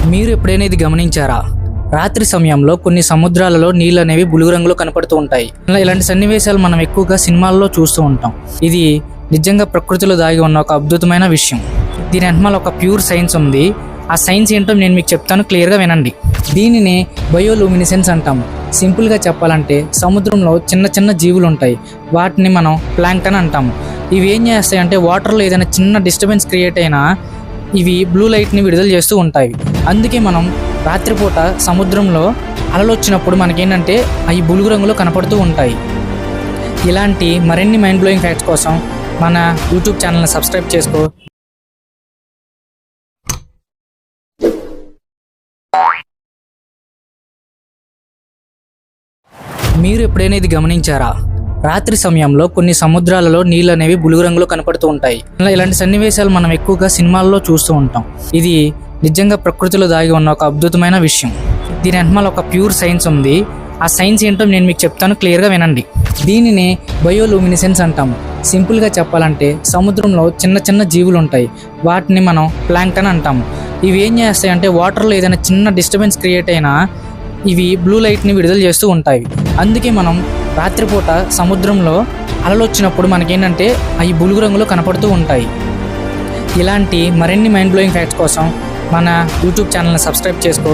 మీరు ఎప్పుడైనా ఇది గమనించారా? రాత్రి సమయంలో కొన్ని సముద్రాలలో నీళ్ళు అనేవి బులుగు రంగులో కనపడుతూ ఉంటాయి. ఇలాంటి సన్నివేశాలు మనం ఎక్కువగా సినిమాల్లో చూస్తూ ఉంటాం. ఇది నిజంగా ప్రకృతిలో దాగి ఉన్న ఒక అద్భుతమైన విషయం. దీని వెనకాల ఒక ప్యూర్ సైన్స్ ఉంది. ఆ సైన్స్ ఏంటో నేను మీకు చెప్తాను, క్లియర్గా వినండి. దీనిని బయోలూమినిసెన్స్ అంటాము. సింపుల్గా చెప్పాలంటే సముద్రంలో చిన్న చిన్న జీవులు ఉంటాయి. వాటిని మనం ప్లాంక్టన్ అంటాము. ఇవి ఏం చేస్తాయి అంటే వాటర్లో ఏదైనా చిన్న డిస్టర్బెన్స్ క్రియేట్ అయినా ఇవి బ్లూ లైట్ని విడుదల చేస్తూ ఉంటాయి. అందుకే మనం రాత్రిపూట సముద్రంలో అలలు వచ్చినప్పుడు మనకేంటంటే అవి బులుగు రంగులో కనపడుతూ ఉంటాయి. ఇలాంటి మరిన్ని మైండ్ బ్లోయింగ్ ఫ్యాక్ట్స్ కోసం మన యూట్యూబ్ ఛానల్ని సబ్స్క్రైబ్ చేసుకో. మీరు ఎప్పుడైనా ఇది గమనించారా? రాత్రి సమయంలో కొన్ని సముద్రాలలో నీళ్ళు అనేవి బులుగు రంగులో కనపడుతూ ఉంటాయి. ఇలాంటి సన్నివేశాలు మనం ఎక్కువగా సినిమాల్లో చూస్తూ ఉంటాం. ఇది నిజంగా ప్రకృతిలో దాగి ఉన్న ఒక అద్భుతమైన విషయం. దీని వెనకాల ఒక ప్యూర్ సైన్స్ ఉంది. ఆ సైన్స్ ఏంటో నేను మీకు చెప్తాను, క్లియర్గా వినండి. దీనిని బయోలూమినిసెన్స్ అంటాము. సింపుల్గా చెప్పాలంటే సముద్రంలో చిన్న చిన్న జీవులు ఉంటాయి. వాటిని మనం ప్లాంక్టన్ అంటాము. ఇవి ఏం చేస్తాయి అంటే వాటర్లో ఏదైనా చిన్న డిస్టర్బెన్స్ క్రియేట్ అయినా ఇవి బ్లూ లైట్ని విడుదల చేస్తూ ఉంటాయి. అందుకే మనం రాత్రిపూట సముద్రంలో అలలు వచ్చినప్పుడు మనకేంటంటే అవి బులుగు రంగులో కనపడుతూ ఉంటాయి. ఇలాంటి మరిన్ని మైండ్ బ్లోయింగ్ ఫ్యాక్ట్స్ కోసం మన యూట్యూబ్ ఛానల్ని సబ్స్క్రైబ్ చేసుకో.